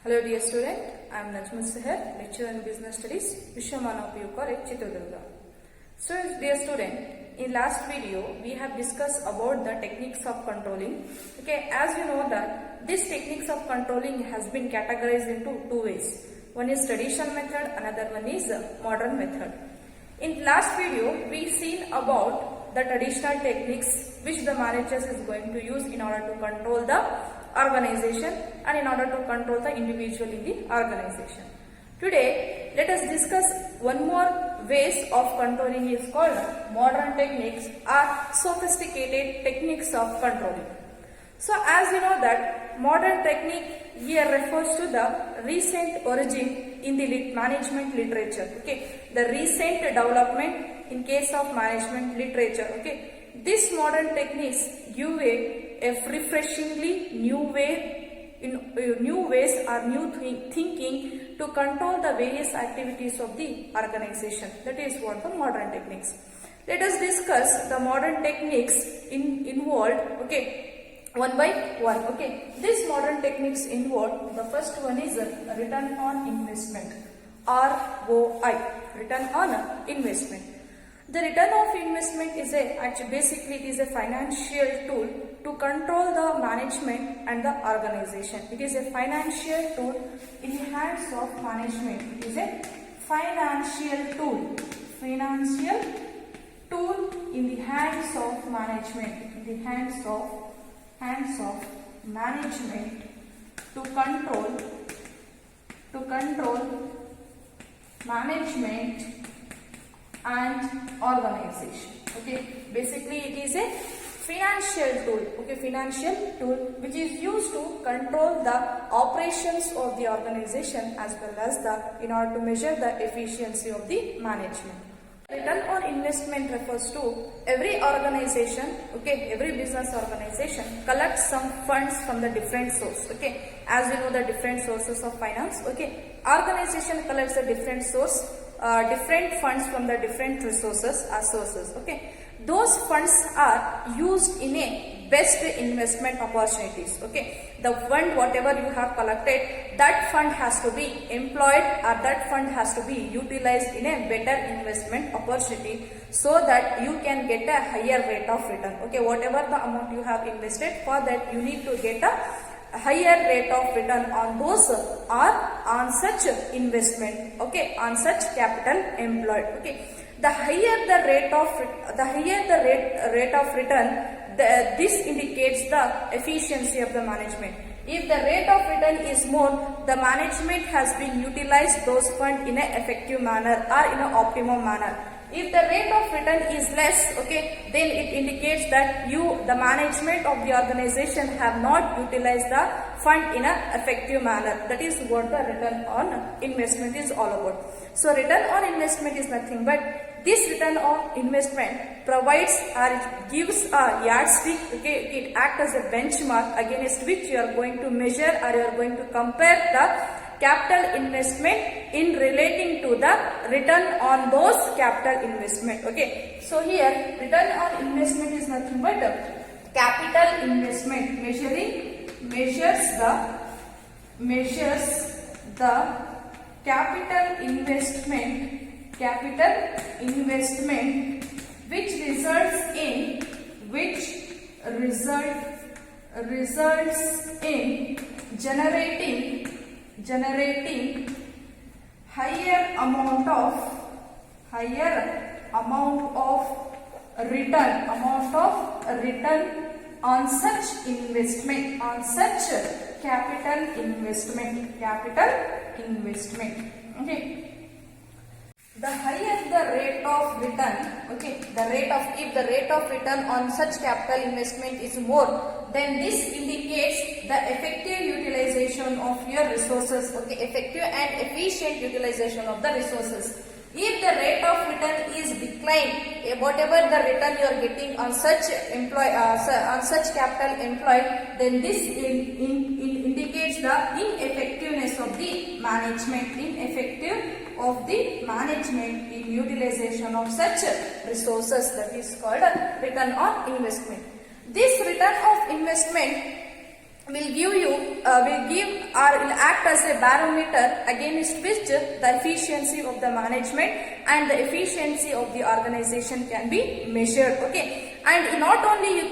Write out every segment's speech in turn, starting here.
Hello dear student, I am Najma Seher, lecturer in business studies, Vishwamana PU College, Chitradurga. So dear student, in last video we have discussed about the techniques of controlling. Okay, as you know that this techniques of controlling has been categorized into two ways. One is traditional method, another one is modern method. In last video we seen about the traditional techniques which the managers is going to use in order to control the organization and in order to control the individual in the organization. Today, let us discuss one more ways of controlling is called modern techniques or sophisticated techniques of controlling. So, as you know that modern technique here refers to the recent origin in the management literature. Okay, the recent development in case of management literature. Okay, this modern techniques give a refreshingly new ways or new thinking to control the various activities of the organization. That is what the modern techniques. Let us discuss the modern techniques involved. Okay, one by one. Okay, these modern techniques involved. The first one is return on investment, ROI, return on investment. The return of investment is basically it is a financial tool to control the management and the organization. It is a financial tool in the hands of management. It is a financial tool in the hands of management. In the hands of management to control management and organization. Okay, basically it is a financial tool. Okay, financial tool which is used to control the operations of the organization as well as in order to measure the efficiency of the management. Return on investment refers to every organization, okay, every business organization collects some funds from the different source. Okay, as you know the different sources of finance. Okay, organization collects a different source. Different funds from the different resources or sources. Okay, those funds are used in a best investment opportunities. Okay, the fund whatever you have collected, that fund has to be employed or that fund has to be utilized in a better investment opportunity so that you can get a higher rate of return. Okay, whatever the amount you have invested, for that you need to get a higher rate of return on those or on such investment. Okay, on such capital employed. Okay, the higher the rate of return, this indicates the efficiency of the management. If the rate of return is more, the management has been utilized those funds in an effective manner or in an optimum manner. If the rate of return is less, okay, then it indicates that the management of the organization have not utilized the fund in an effective manner. That is what the return on investment is all about. So return on investment is nothing but this return on investment provides or it gives a yardstick. Okay, it acts as a benchmark against which you are going to measure or you are going to compare the capital investment in relating to the return on those capital investment. Okay, so here return on investment is nothing but capital investment measures the capital investment which results in generating higher amount of return on such investment, on such capital investment. Okay, the higher the rate of return, okay, if the rate of return on such capital investment is more, then this indicates the effective utilization of your resources. Okay, effective and efficient utilization of the resources. If the rate of return is declined, whatever the return you are getting on such capital employed, then this indicates the ineffectiveness of the management, in utilization of such resources. That is called return on investment. This return of investment will act as a barometer against which the efficiency of the management and the efficiency of the organization can be measured. Okay, and not only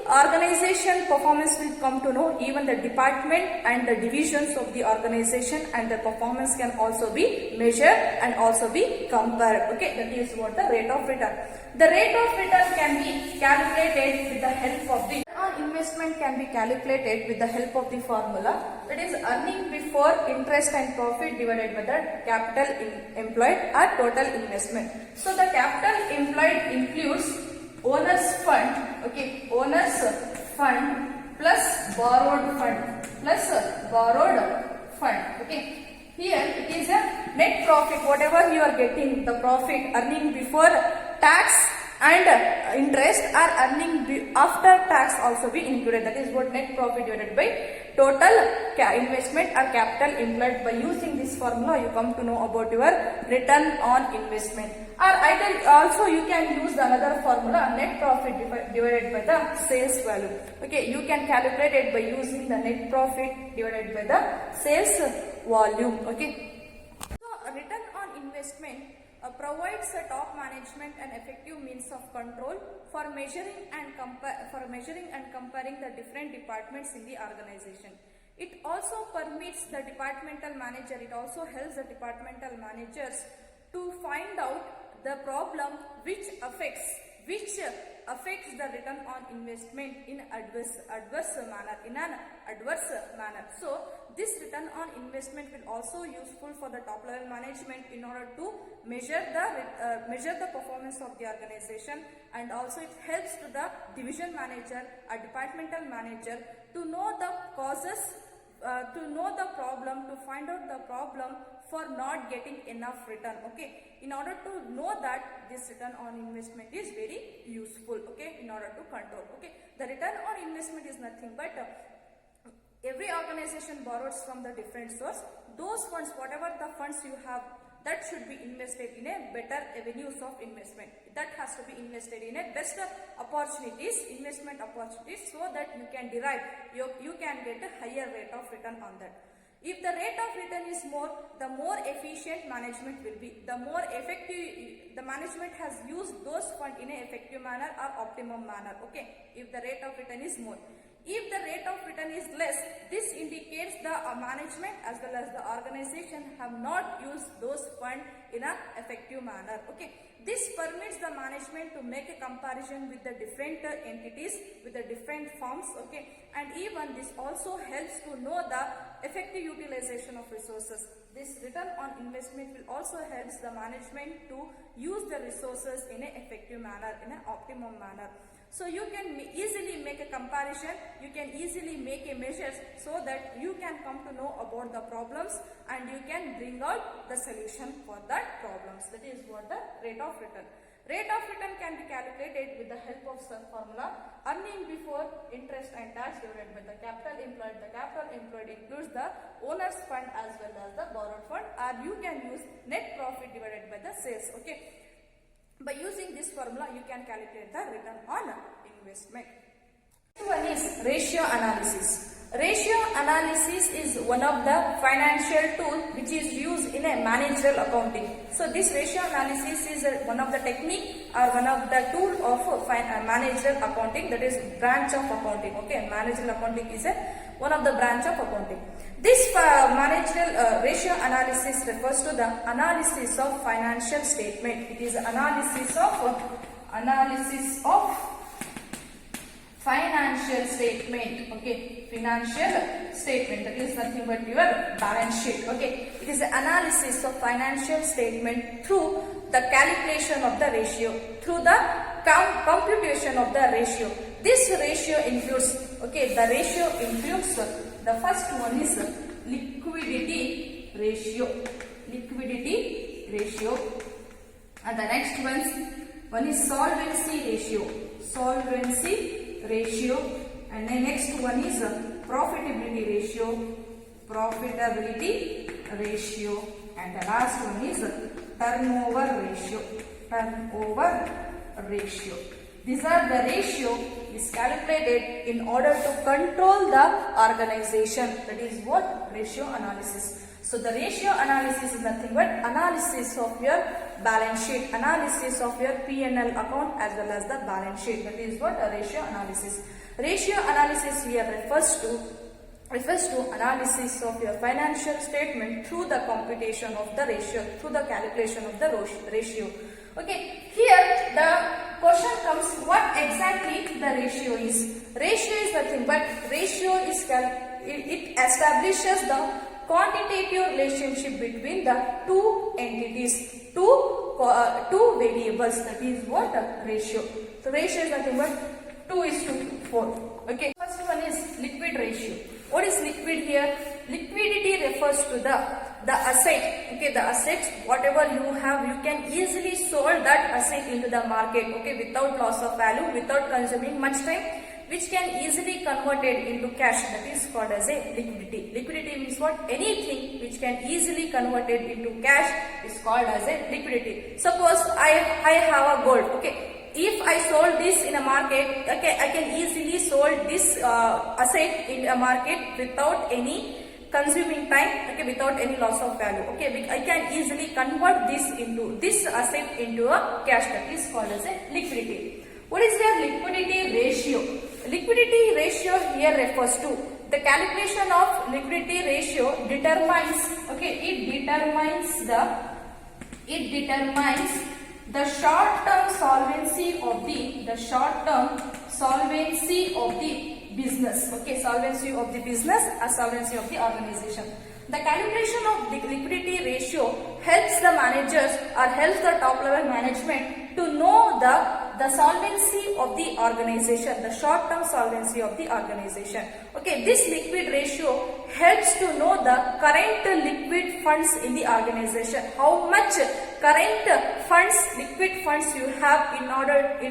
organization performance will come to know, even the department and the divisions of the organization and the performance can also be measured and also be compared. Okay, that is what the rate of return. The rate of return can be calculated with the help of the investment can be calculated with the help of the formula, that is earning before interest and profit divided by the capital employed or total investment. So the capital employed includes owner's fund, okay, owner's fund plus borrowed fund, okay. Here it is a net profit, whatever you are getting, the profit earning before tax and interest are earning after tax also be included. That is what net profit divided by total investment or capital employed. By using this formula, you come to know about your return on investment. Or also you can use the another formula, net profit divided by the sales value. Okay, you can calculate it by using the net profit divided by the sales volume. Okay, so return on investment provides a top management an effective means of control for measuring and comparing the different departments in the organization. It also permits the departmental manager, it also helps the departmental managers to find out the problem which affects the return on investment in adverse manner. So this return on investment will also useful for the top level management in order to measure the performance of the organization, and also it helps to the division manager or departmental manager to know the causes, to know the problem, to find out the problem for not getting enough return. Okay, in order to know that this return on investment is very useful. Okay, in order to control. Okay, the return on investment is nothing but every organization borrows from the different source. Those funds, whatever the funds you have, that should be invested in a better avenues of investment. That has to be invested in a best investment opportunities, so that you can derive, you can get a higher rate of return on that. If the rate of return is more, the more efficient management will be, the more effective the management has used those funds in an effective manner or optimum manner. Okay, if the rate of return is more. If the rate of return is less, this indicates the management as well as the organization have not used those funds in an effective manner. Okay, this permits the management to make a comparison with the different entities, with the different firms. Okay, and even this also helps to know the effective utilization of resources. This return on investment will also help the management to use the resources in an effective manner, in an optimum manner. So you can easily make a comparison, you can easily make a measures, so that you can come to know about the problems and you can bring out the solution for that problems. That is what the rate of return. Rate of return can be calculated with the help of some formula, earning before interest and tax divided by the capital employed. The capital employed includes the owner's fund as well as the borrowed fund, or you can use net profit divided by the sales. Okay, by using this formula, you can calculate the return on investment. One is ratio analysis. Ratio analysis is one of the financial tools which is used in a managerial accounting. So this ratio analysis is one of the technique or one of the tool of managerial accounting, that is branch of accounting. Okay, managerial accounting is one of the branch of accounting. This managerial ratio analysis refers to the analysis of financial statement. It is analysis of financial statement. Okay, financial statement, that is nothing but your balance sheet. Okay, it is the analysis of financial statement through the calculation of the ratio, through the computation of the ratio. This ratio includes, okay, the ratio includes, the first one is liquidity ratio, and the next one is solvency ratio, and the next one is profitability ratio, and the last one is turnover ratio. These are the ratio is calculated in order to control the organization. That is what? Ratio analysis. So the ratio analysis is nothing but analysis of your balance sheet, analysis of your P&L account as well as the balance sheet. That is what? A ratio analysis. Ratio analysis here refers to analysis of your financial statement through the computation of the ratio, through the calculation of the ratio. Okay, here the question comes, what exactly the ratio is? Ratio is nothing but ratio is it establishes the quantitative relationship between the two entities, two variables. That is what? Ratio. So ratio is nothing but 2:4. Okay. First one is liquid ratio. What is liquid here? Liquidity refers to the asset. Okay, the assets, whatever you have, you can easily sold that asset into the market. Okay, without loss of value, without consuming much time, which can easily converted into cash. That is called as a liquidity. Liquidity means what? Anything which can easily converted into cash is called as a liquidity. Suppose I have a gold. Okay. If I sold this in a market, okay, I can easily sold this asset in a market without any consuming time, okay, without any loss of value. Okay, I can easily convert this asset into a cash. That is called as a liquidity. What is your liquidity ratio? Liquidity ratio here refers to the calculation of liquidity ratio determines, okay, it determines the short-term solvency of the business. Okay, solvency of the business or solvency of the organization. The calculation of the liquidity ratio helps the managers or helps the top level management to know the solvency of the organization, the short-term solvency of the organization. Okay, this liquid ratio helps to know the current liquid funds in the organization. How much current funds, liquid funds you have in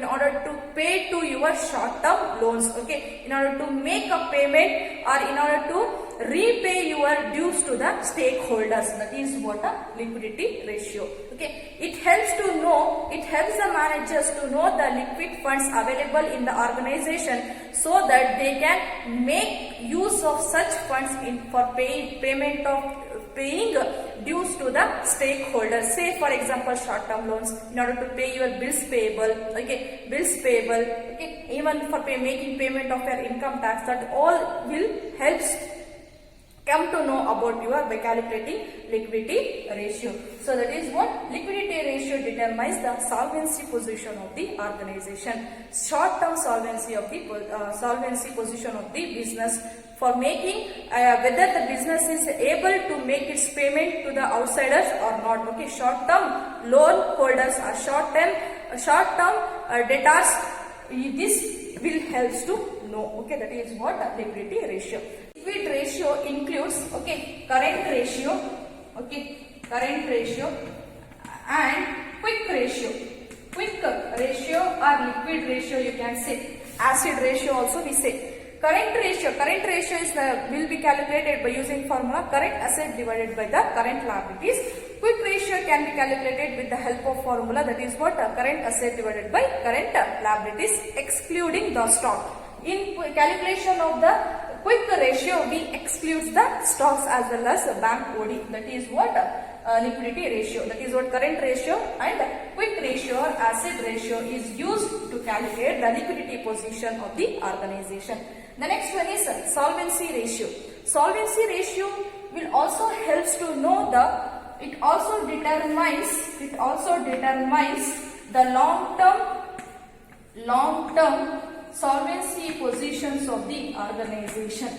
order to pay to your short-term loans. Okay, in order to make a payment or in order to repay your dues to the stakeholders. That is what a liquidity ratio. Okay, it helps the managers to know the liquid funds available in the organization so that they can make use of such funds for paying dues to the stakeholders. Say for example short-term loans, in order to pay your bills payable. Okay, Okay, even for making payment of your income tax. That all will helps come to know about by calculating liquidity ratio. So that is what liquidity ratio determines the solvency position of the organization, short-term solvency of the solvency position of the business for making whether the business is able to make its payment to the outsiders or not. Okay, short-term loan holders or short-term debtors. This will helps to know. Okay, that is what liquidity ratio. Liquid ratio includes current ratio, and quick ratio. Quick ratio or liquid ratio you can say. Acid ratio also we say. Current ratio is will be calculated by using formula current asset divided by the current liabilities. Quick ratio can be calculated with the help of formula, that is what current asset divided by current liabilities excluding the stock. In calculation of the quick ratio, we excludes the stocks as well as bank OD. That is what liquidity ratio. That is what current ratio and quick ratio or asset ratio is used to calculate the liquidity position of the organization. The next one is solvency ratio. Solvency ratio will also helps to know it also determines the long-term solvency positions of the organization.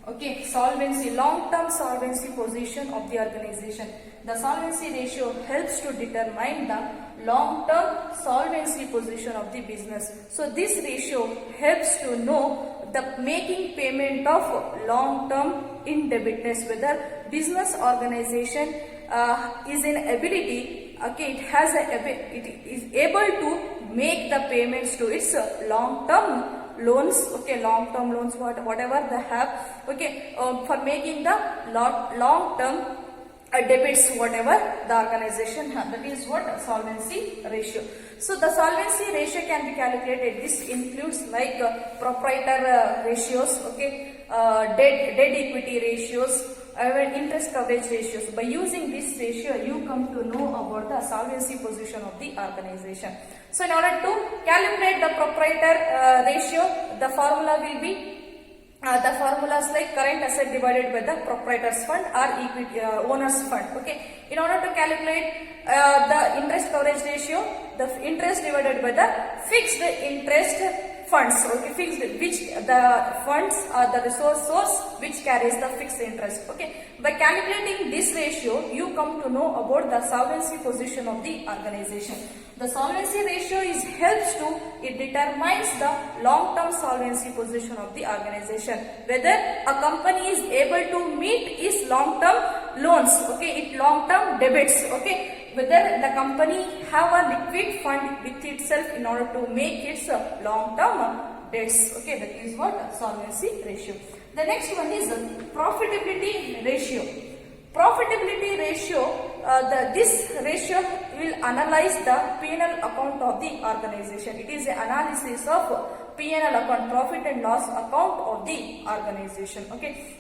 Okay, long-term solvency position of the organization. The solvency ratio helps to determine the long-term solvency position of the business. So this ratio helps to know the making payment of long-term indebtedness, whether business organization is in ability, it is able to make the payments to its long-term loans, long-term loans, whatever they have, for making the long-term debits whatever the organization has. That is what solvency ratio. So the solvency ratio can be calculated. This includes like proprietor ratios, okay, debt equity ratios, interest coverage ratios. By using this ratio, you come to know about the solvency position of the organization. So in order to calculate the proprietor ratio, the formula will be the formulas like current asset divided by the proprietor's fund or equity owner's fund. Okay. In order to calculate the interest coverage ratio, the interest divided by the fixed interest funds. Okay, fixed, which the funds are the resource source which carries the fixed interest. Okay, by calculating this ratio, you come to know about the solvency position of the organization. The solvency ratio helps to, it determines the long-term solvency position of the organization. Whether a company is able to meet its long-term loans, okay, its long-term debits, okay, whether the company have a liquid fund with itself in order to make its long-term debts. Okay, that is what solvency ratio. The next one is profitability ratio. Profitability ratio, this ratio will analyze the P&L account of the organization. It is an analysis of P&L account, profit and loss account of the organization. Okay.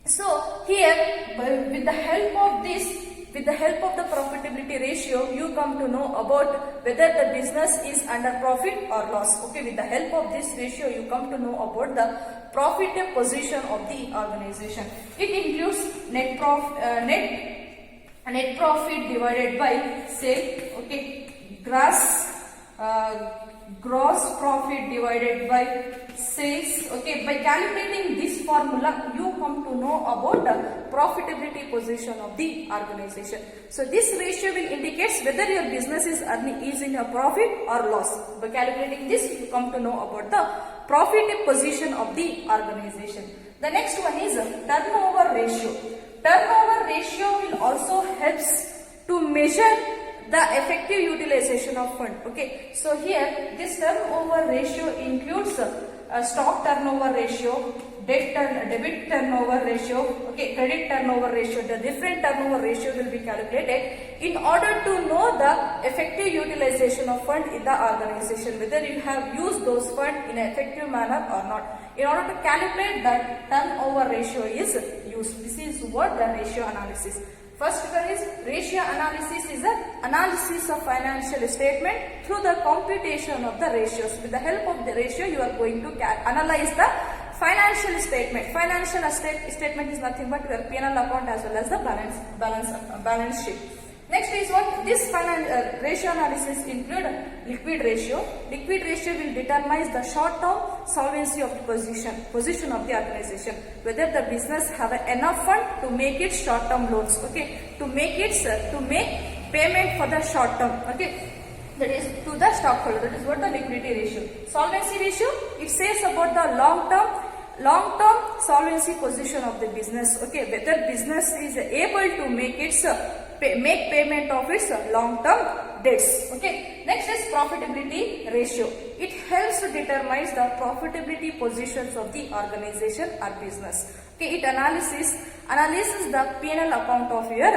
So here, with the help of this, with the help of the profitability ratio, you come to know about whether the business is under profit or loss. Okay, with the help of this ratio, you come to know about the profit position of the organization. It includes net profit divided by sale. Okay, gross profit divided by sales. Okay, by calculating this formula, you come to know about the profitability position of the organization. So this ratio will indicate whether your business is in a profit or loss. By calculating this, you come to know about the profit position of the organization. The next one is turnover ratio. Turnover ratio will also helps to measure the effective utilization of fund. Okay, so here this turnover ratio includes stock turnover ratio, debit turnover ratio, okay, credit turnover ratio. The different turnover ratio will be calculated in order to know the effective utilization of fund in the organization, whether you have used those funds in an effective manner or not. In order to calculate that, turnover ratio is used. This is what the ratio analysis. First one is ratio analysis is an analysis of financial statement through the computation of the ratios. With the help of the ratio, you are going to analyze the financial statement. Financial statement is nothing but your P&L account as well as the balance sheet. Next is what this ratio analysis include liquid ratio. Liquid ratio will determine the short-term solvency of the position of the organization. Whether the business have enough fund to make its short-term loans. Okay, to make payment for the short-term. Okay, that is to the stockholder. That is what the liquidity ratio. Solvency ratio, it says about the long-term solvency position of the business. Okay, whether business is able to make its payment of its long-term debts. Okay, next is profitability ratio. It helps to determine the profitability positions of the organization or business. Okay, it analyzes the P&L account of your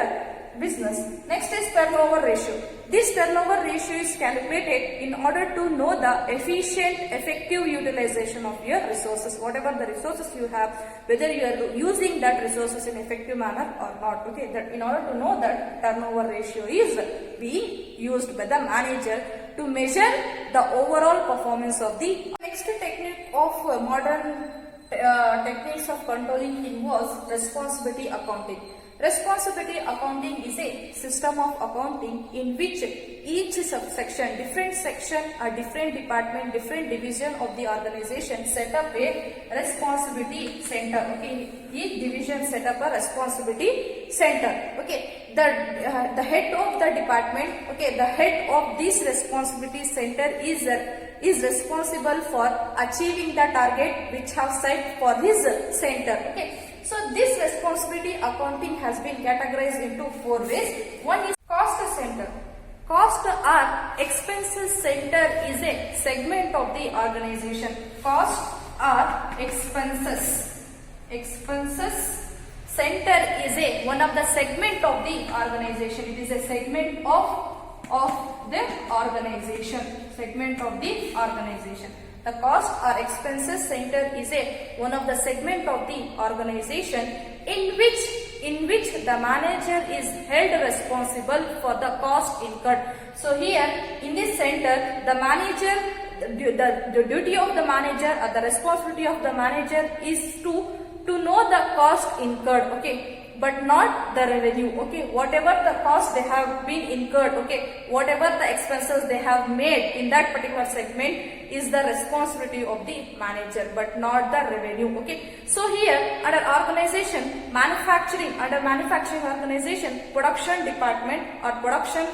business. Next is turnover ratio. This turnover ratio is calculated in order to know the effective utilization of your resources. Whatever the resources you have, whether you are using that resources in effective manner or not. Okay, that in order to know that, turnover ratio is being used by the manager to measure the overall performance of the. Next technique of modern techniques of controlling involves responsibility accounting. Responsibility accounting is a system of accounting in which each subsection, different section or different department, different division of the organization set up a responsibility center. Okay, each division set up a responsibility center. Okay, the head of the department, okay, the head of this responsibility center is responsible for achieving the target which have set for his center. Okay. So this responsibility accounting has been categorized into 4 ways. One is cost center. Cost or expenses center is a segment of the organization. Cost or expenses center is one of the segment of the organization. It is a segment of the organization. Segment of the organization. The cost or expenses center is one of the segment of the organization in which the manager is held responsible for the cost incurred. So here in this center, the manager, the duty of the manager or the responsibility of the manager is to know the cost incurred, okay, but not the revenue, okay. Whatever the cost they have been incurred, okay, whatever the expenses they have made in that particular segment is the responsibility of the manager, but not the revenue, okay. So here under organization, under manufacturing organization, production department or production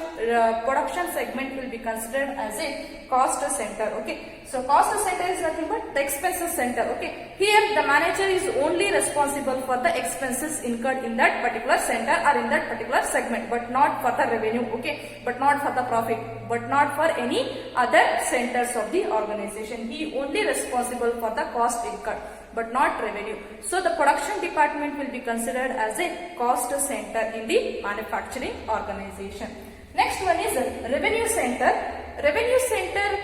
segment will be considered as a cost center, okay. So cost center is nothing but the expenses center, okay. Here the manager is only responsible for the expenses incurred in that particular center or in that particular segment, but not for the revenue, okay, but not for the profit, but not for any other centers of the organization. He only responsible for the cost incurred, but not revenue. So the production department will be considered as a cost center in the manufacturing organization. Next one is revenue center. Revenue center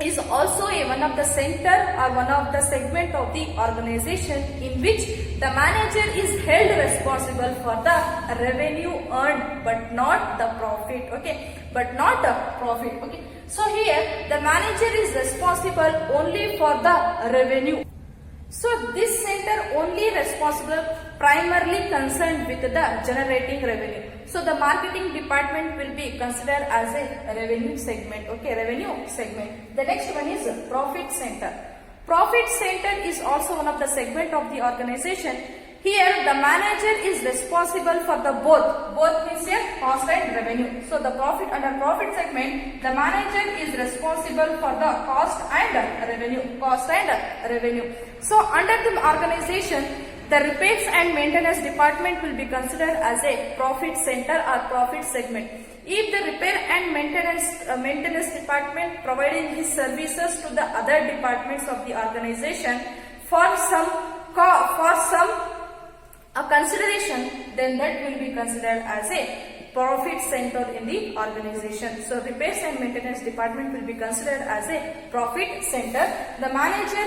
is also one of the center or one of the segment of the organization in which the manager is held responsible for the revenue earned, but not the profit, okay, but not the profit, okay. So here the manager is responsible only for the revenue. So this center only responsible primarily concerned with the generating revenue. So the marketing department will be considered as a revenue segment, okay, revenue segment. The next one is profit center. Profit center is also one of the segment of the organization. Here the manager is responsible for the both means here cost and revenue. So the under profit segment, the manager is responsible for the cost and revenue. So under the organization, the repairs and maintenance department will be considered as a profit center or profit segment. If the repair and maintenance department providing his services to the other departments of the organization for some consideration, then that will be considered as a profit center in the organization. So repairs and maintenance department will be considered as a profit center. The manager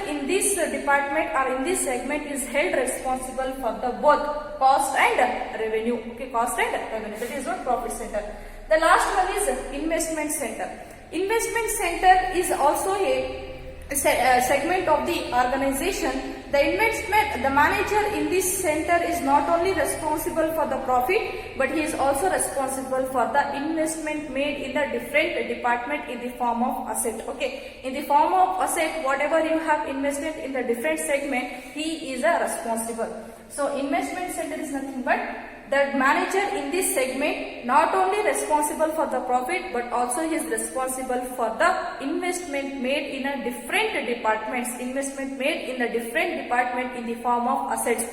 in this department or in this segment is held responsible for the both cost and revenue, okay, cost and revenue. That is what profit center. The last one is investment center. Investment center is also a segment of the organization. The manager in this center is not only responsible for the profit, but he is also responsible for the investment made in the different department in the form of asset, okay. In the form of asset, whatever you have invested in the different segment, he is responsible. So investment center is nothing but the manager in this segment not only responsible for the profit, but also he is responsible for the investment made in a different departments, investment made in the different department in the form of assets,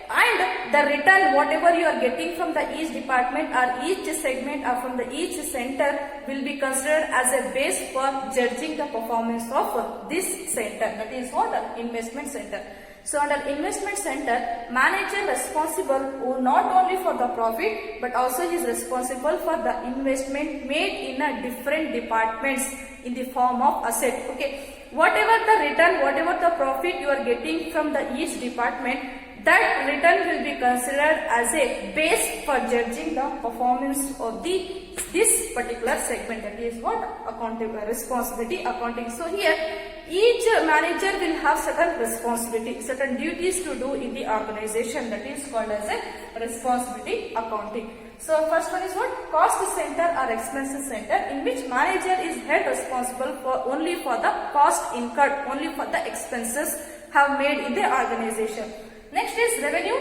and the return whatever you are getting from the each department or each segment or from the each center will be considered as a base for judging the performance of this center. That is what investment center. So under investment center, manager responsible not only for the profit, but also he is responsible for the investment made in a different departments in the form of asset, okay. Whatever the return, whatever the profit you are getting from the each department, that return will be considered as a base for judging the performance of this particular segment. That is what responsibility accounting. So here each manager will have certain responsibility, certain duties to do in the organization. That is called as a responsibility accounting. So first one is what? Cost center or expenses center, in which manager is held responsible only for the cost incurred, only for the expenses have made in the organization. Next is revenue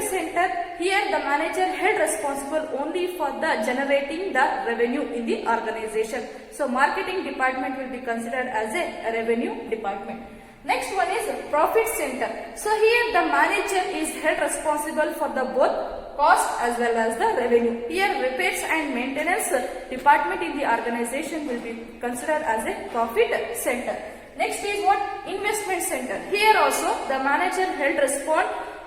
center. Here the manager held responsible only for the generating the revenue in the organization. So marketing department will be considered as a revenue department. Next one is profit center. So here the manager is held responsible for the both cost as well as the revenue. Here repairs and maintenance department in the organization will be considered as a profit center. Next is what? Investment center. Here also the manager held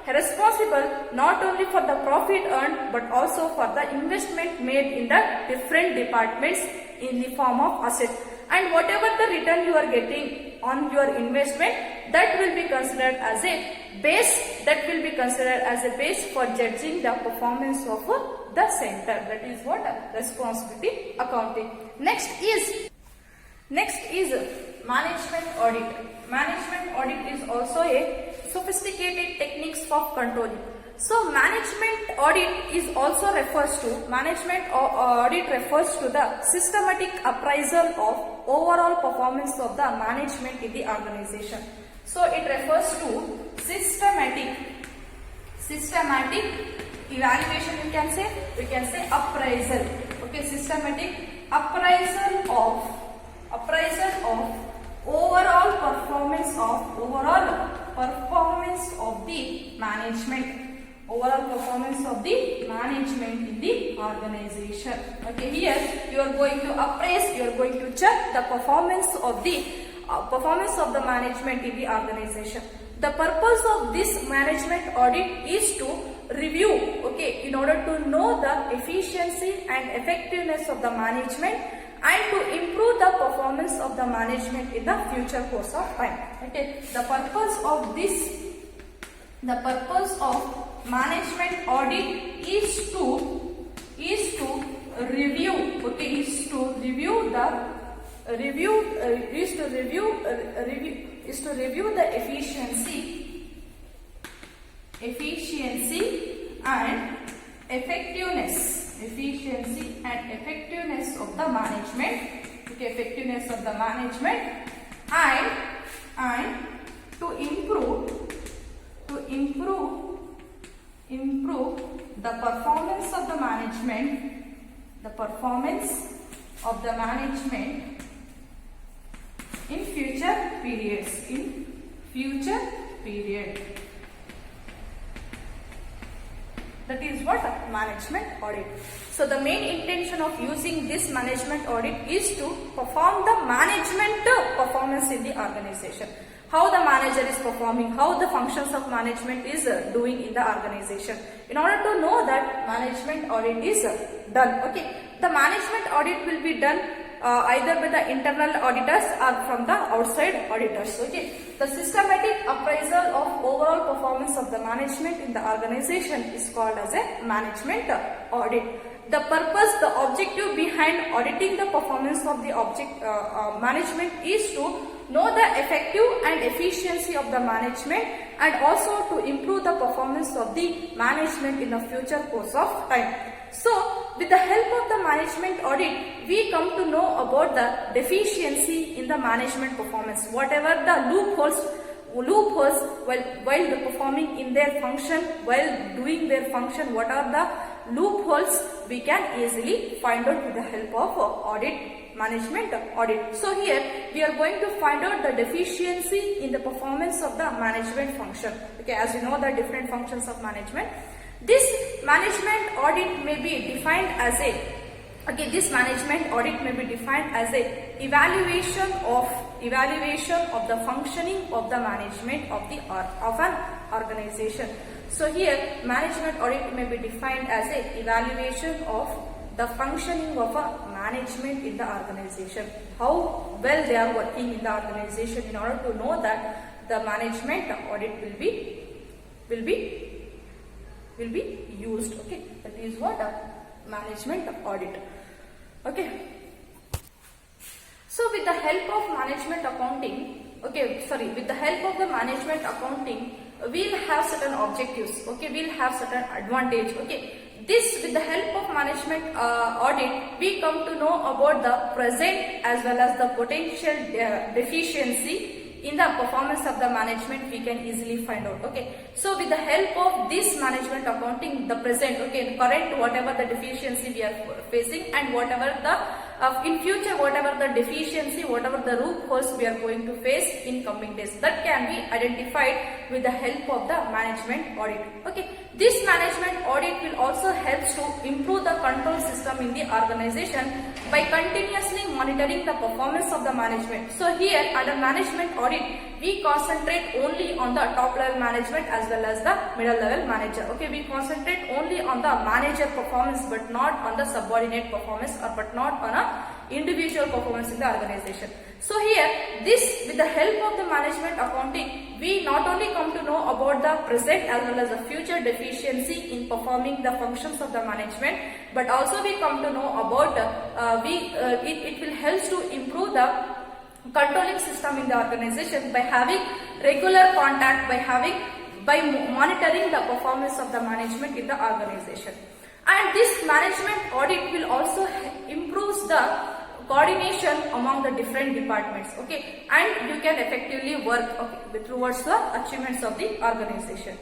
responsible not only for the profit earned but also for the investment made in the different departments in the form of asset. And whatever the return you are getting on your investment, that will be considered as a base. That will be considered as a base for judging the performance of the center. That is what? Responsibility accounting. Next is management audit. Management audit is also a sophisticated techniques of controlling. So management audit is also refers to the systematic appraisal of overall performance of the management in the organization. So it refers to systematic evaluation, we can say appraisal. Okay, systematic appraisal of overall performance of the management. Overall performance of the management in the organization. Okay, here you are going to appraise, you are going to check the performance of the management in the organization. The purpose of this management audit is to review, okay, in order to know the efficiency and effectiveness of the management and to improve the performance of the management in the future course of time. Okay, the purpose of management audit is to review, okay, is to review the efficiency and effectiveness of the management, okay, effectiveness of the management, and to improve the performance of the management in future period. That is what? Management audit. So the main intention of using this management audit is to perform the management performance in the organization. How the manager is performing, how the functions of management is doing in the organization. In order to know that, management audit is done. Okay, the management audit will be done either by the internal auditors or from the outside auditors. Okay, the systematic appraisal of overall performance of the management in the organization is called as a management audit. The purpose, the objective behind auditing the performance of the management is to know the effective and efficiency of the management and also to improve the performance of the management in the future course of time. So, with the help of the management audit, we come to know about the deficiency in the management performance. Whatever the loopholes while performing in their function, while doing their function, what are the loopholes we can easily find out with the help of management audit. So here we are going to find out the deficiency in the performance of the management function. Okay, as you know the different functions of management. This management audit may be defined as a evaluation of the functioning of the management of an organization. So here management audit may be defined as a evaluation of the functioning of a management in the organization. How well they are working in the organization. In order to know that, the management audit will be used. Okay, that is what a management audit. Okay. So with the help of management accounting, with the help of the management accounting, we'll have certain objectives. Okay, we'll have certain advantage. Okay. This, with the help of management audit, we come to know about the present as well as the potential deficiency in the performance of the management. We can easily find out. Okay, so with the help of this management accounting, the present, okay, current, whatever the deficiency we are facing and whatever the in future whatever the deficiency, whatever the loopholes we are going to face in coming days, that can be identified with the help of the management audit. Okay, this management audit will also help to improve the control system in the organization by continuously monitoring the performance of the management. So here under management audit, we concentrate only on the top level management as well as the middle level manager. Okay, we concentrate only on the manager performance but not on the subordinate performance or but not on a individual performance in the organization. So here this, with the help of the management accounting, we not only come to know about the present as well as the future deficiency in performing the functions of the management, but also we come to know about it will help to improve the controlling system in the organization by having regular contact, by monitoring the performance of the management in the organization. And this management audit will also improve the coordination among the different departments. Okay, and you can effectively work towards the achievements of the organization.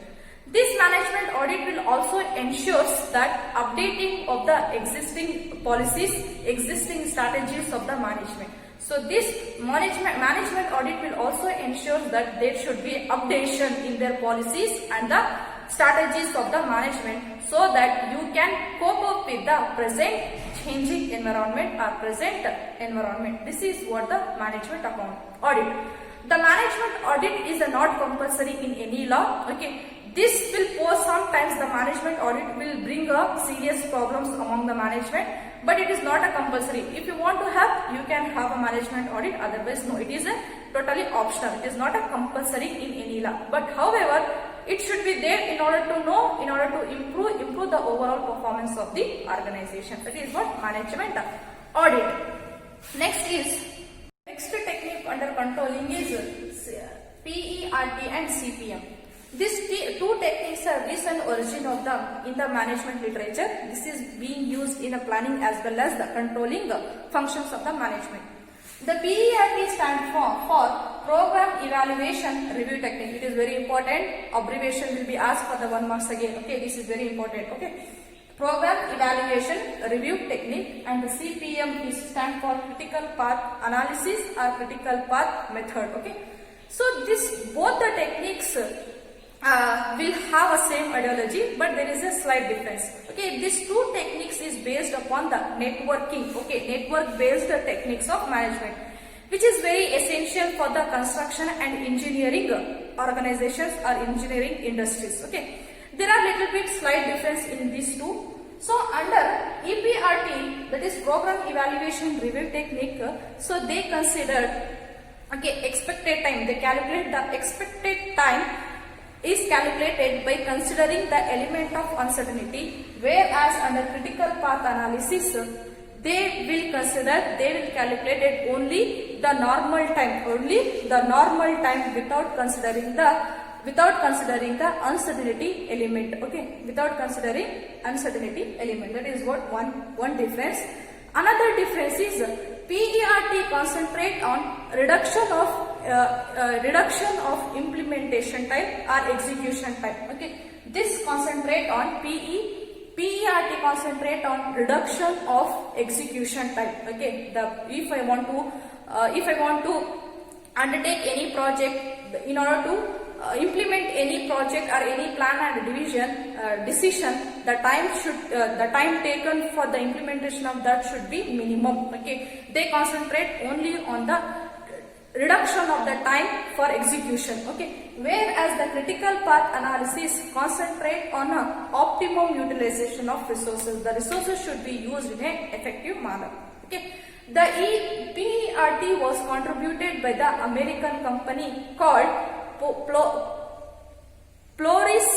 This management audit will also ensure that updating of the existing policies, existing strategies of the management. So this management audit will also ensure that there should be updation in their policies and the strategies of the management so that you can cope up with the present changing environment or present environment. This is what the management audit. The management audit is not compulsory in any law. Okay, this will pose sometimes the management audit will bring up serious problems among the management, but it is not a compulsory. If you want to have, you can have a management audit, otherwise no, it is a totally optional. It is not a compulsory in any law, but however it should be there in order to know, in order to improve the overall performance of the organization. That is what management audit. Next technique under controlling is PERT and CPM. These two techniques are recent origin of them in the management literature. This is being used in the planning as well as the controlling functions of the management. The PERT stands for Program Evaluation Review Technique. It is very important. Abbreviation will be asked for the 1 marks again. Okay, this is very important. Okay, Program Evaluation Review Technique, and the CPM is stand for Critical Path Analysis or Critical Path Method. Okay, so both the techniques will have a same ideology, but there is a slight difference. Okay, these two techniques is based upon the networking. Okay, network based techniques of management, which is very essential for the construction and engineering organizations or engineering industries. Okay, there are little bit slight difference in these two. So under EPRT, that is Program Evaluation Review Technique, so they considered expected time. They calculate the expected time is calculated by considering the element of uncertainty, whereas under critical path analysis they will calculate it only the normal time without considering the uncertainty element. Okay, without considering uncertainty element. That is what one difference. Another difference is PERT concentrate on reduction of implementation time or execution time. Okay, this concentrate on PERT concentrate on reduction of execution time. Okay, if I want to undertake any project, in order to implement any project or any plan and decision, the time taken for the implementation of that should be minimum. Okay, they concentrate only on the reduction of the time for execution. Okay, whereas the critical path analysis concentrate on optimum utilization of resources. The resources should be used in an effective manner. Okay, the PERT was contributed by the American company called Polaris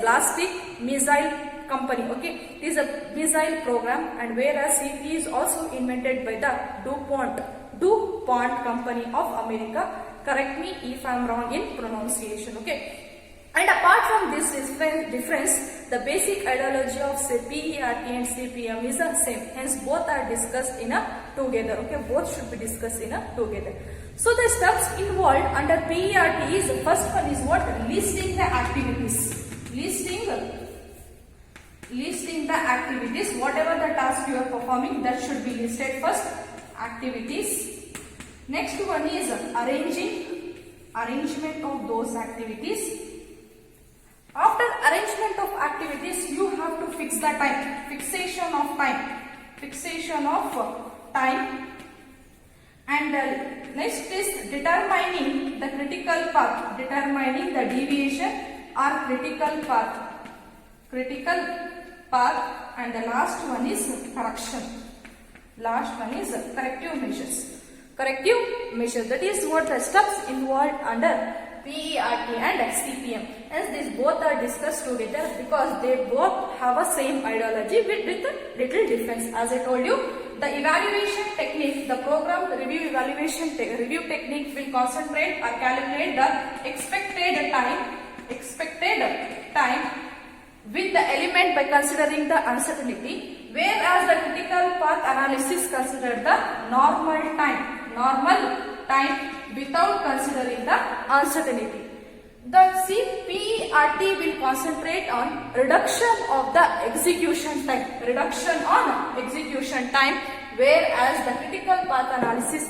Ballistic Missile Company. Okay, it is a missile program, and whereas it is also invented by the DuPont Company of America. Correct me if I am wrong in pronunciation. Okay, and apart from this difference, the basic ideology of PERT and CPM is the same. Hence, both are discussed in together. Okay, both should be discussed in together. So the steps involved under PERT is, first one is what? Listing the activities. Listing the activities, whatever the task you are performing, that should be listed first. Activities. Next one is arrangement of those activities. After arrangement of activities, you have to fix the time. Fixation of time. Fixation of time. And next is determining the critical path. Determining the deviation or critical path. Critical path. And the last one is correction. Last one is corrective measures. Corrective measures. That is what the steps involved under PERT and CPM. As these both are discussed together because they both have a same ideology with a little difference. As I told you, the evaluation technique, the program review evaluation review technique will concentrate or calculate the expected time with the element by considering the uncertainty, whereas the critical path analysis considered the normal time without considering the uncertainty. The CPERT will concentrate on reduction of the execution time, whereas the critical path analysis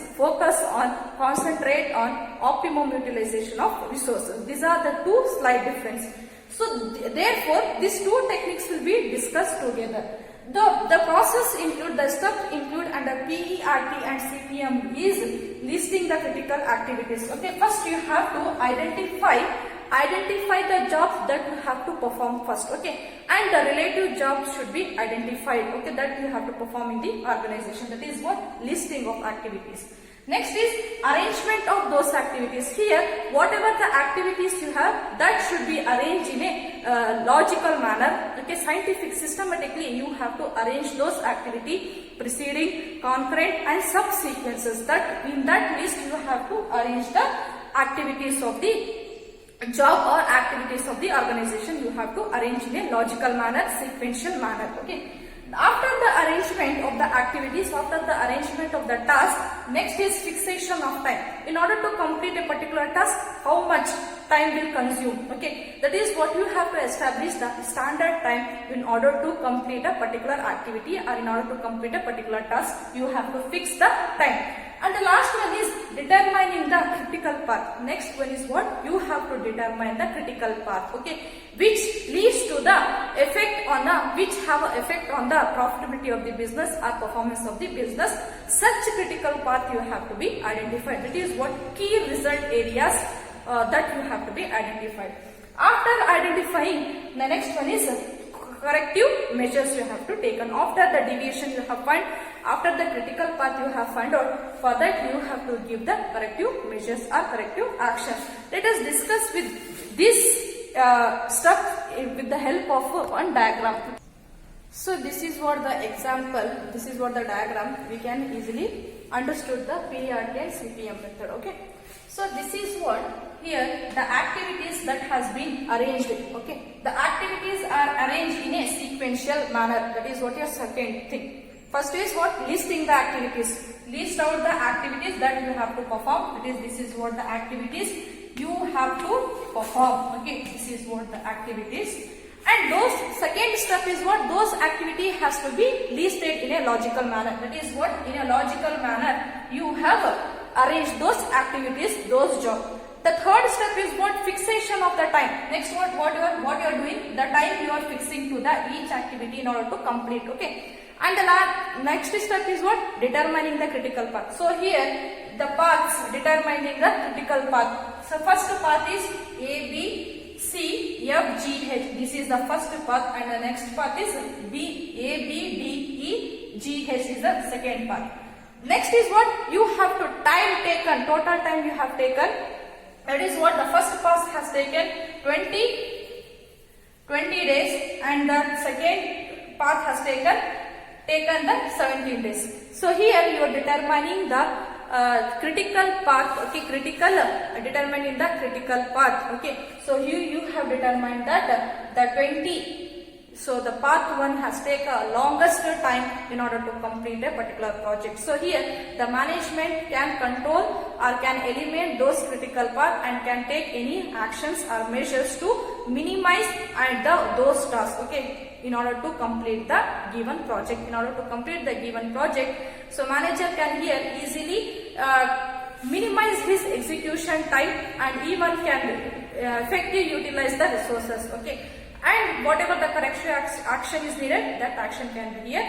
concentrate on optimum utilization of resources. These are the two slight difference. So therefore, these two techniques will be discussed together. The process include, the steps include under PERT and CPM is listing the critical activities. Okay, first you have to identify the jobs that you have to perform first. Okay, and the relative jobs should be identified. Okay, that you have to perform in the organization. That is what listing of activities. Next is arrangement of those activities. Here, whatever the activities you have, that should be arranged in a logical manner. Okay, scientific, systematically you have to arrange those activity preceding, concurrent and subsequences. That in that list you have to arrange the activities of the job or activities of the organization. You have to arrange in a logical manner, sequential manner. Okay. After the arrangement of the activities, after the arrangement of the task, next is fixation of time. In order to complete a particular task, how much time will consume? Okay, that is what you have to establish the standard time in order to complete a particular activity or in order to complete a particular task. You have to fix the time. And the last one is determining the critical path. Next one is what? You have to determine the critical path. Okay, which leads to the effect on the, which have an effect on the profitability of the business or performance of the business. Such critical path you have to be identified. That is what key result areas that you have to be identified. After identifying, the next one is corrective measures you have to take. And after the deviation you have found, after the critical path you have found out, for that you have to give the corrective measures or corrective actions. Let us discuss with this stuff with the help of one diagram. So this is what the example, this is what the diagram, we can easily understood the PERT and CPM method. Okay. So this is what here the activities that has been arranged. Okay. The activities are arranged in a sequential manner. That is what your second thing. First is what? Listing the activities. List out the activities that you have to perform. That is, this is what the activities you have to perform. Okay, this is what the activities. And those second step is what? Those activity has to be listed in a logical manner. That is what? In a logical manner you have arranged those activities, those jobs. The third step is what? Fixation of the time. Next what you are doing? The time you are fixing to the each activity in order to complete. Okay. And the next step is what? Determining the critical path. So here the paths, determining the critical path. So first path is A, B, C, F, G, H. This is the first path, and the next path is B, A, B, D, E, G, H is the second path. Next is what? You have to time taken, total time you have taken. That is what the first path has taken 20 days, and the second path has taken the 17 days. So here you are determining the critical path. Okay, determining the critical path. Okay, so you have determined that the So the path 1 has taken a longest time in order to complete a particular project. So here the management can control or can eliminate those critical paths and can take any actions or measures to minimize and those tasks, okay, in order to complete the given project. In order to complete the given project, so manager can here easily minimize his execution time and even can effectively utilize the resources, okay. And whatever the correction action is needed, that action can be here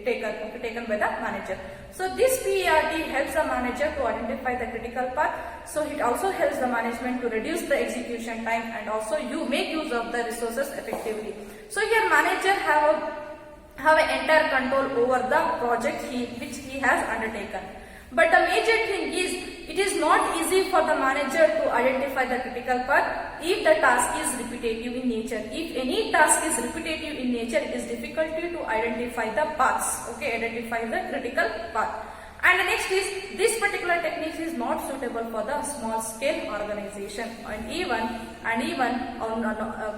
taken by the manager. So this PERT helps the manager to identify the critical path. So it also helps the management to reduce the execution time and also you make use of the resources effectively. So here manager have an entire control over the project which he has undertaken. But the major thing is, it is not easy for the manager to identify the critical path if the task is repetitive in nature. If any task is repetitive in nature, it is difficult to identify the paths, okay, identify the critical path. And the next is, this particular technique is not suitable for the small scale organization, and even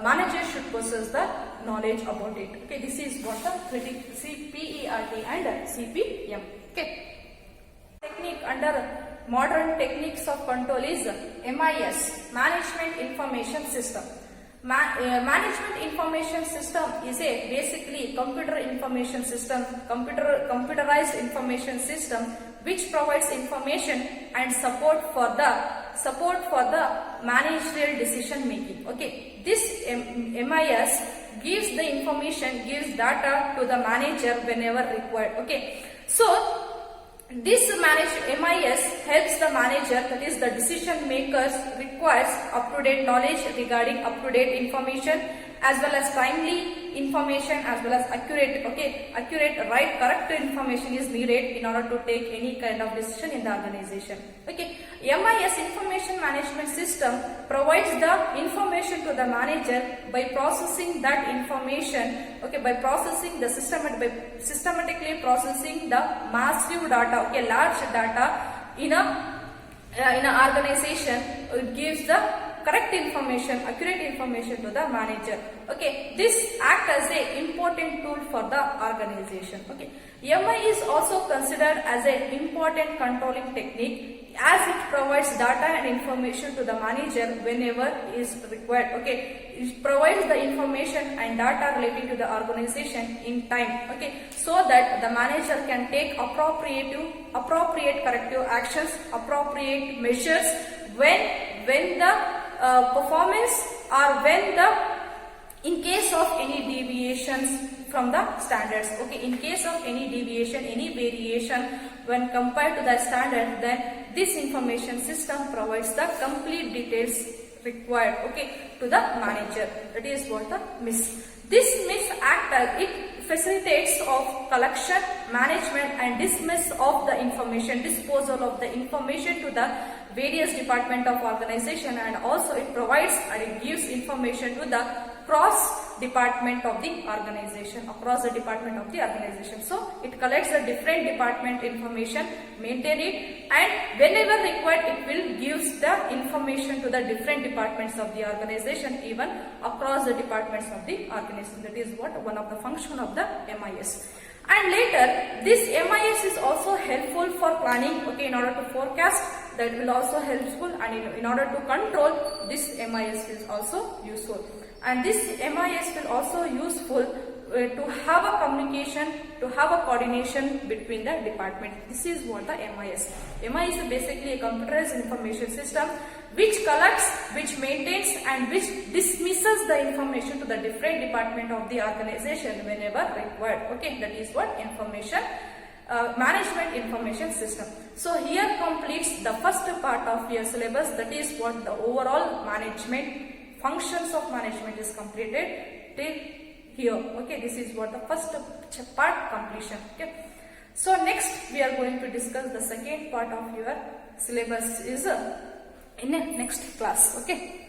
manager should possess the knowledge about it. Okay, this is what the PERT and CPM. Okay. Technique under modern techniques of control is MIS, Management Information System. Management Information System is a basically computer information system, computerized information system which provides information and support for the managerial decision making. Okay, this MIS gives the information, gives data to the manager whenever required. Okay, so this MIS helps the manager, that is the decision makers, requires up-to-date knowledge regarding up-to-date information as well as timely information as well as accurate, right, correct information is needed in order to take any kind of decision in the organization. Okay, MIS, Information Management System, provides the information to the manager by processing that information, okay, by systematically processing the massive data, okay, large data in a organization. It gives the correct information, accurate information to the manager. Okay, this acts as an important tool for the organization. Okay, MI is also considered as an important controlling technique as it provides data and information to the manager whenever is required. Okay, it provides the information and data relating to the organization in time. Okay, so that the manager can take appropriate corrective actions, appropriate measures when the performance or in case of any deviations from the standards. Okay, in case of any deviation, any variation when compared to the standard, then this information system provides the complete details required, okay, to the manager. That is what the MIS. This MIS act as it facilitates of collection, management and dismiss of the information, disposal of the information to the various department of organization, and also it provides and it gives information to the across the department of the organization. So it collects the different department information, maintain it, and whenever required it will gives the information to the different departments of the organization, even across the departments of the organization. That is what one of the function of the MIS. And later, this MIS is also helpful for planning, okay, in order to forecast, that will also helpful, and in order to control, this MIS is also useful. And this MIS will also useful to have a communication, to have a coordination between the department. This is what the MIS. MIS is basically a computerized information system which collects, which maintains and which dismisses the information to the different department of the organization whenever required. Okay, that is what management information system. So here completes the first part of your syllabus, that is what the overall management functions of management is completed till here. Okay, this is what the first part completion. Okay, so next we are going to discuss the second part of your syllabus is in the next class. Okay.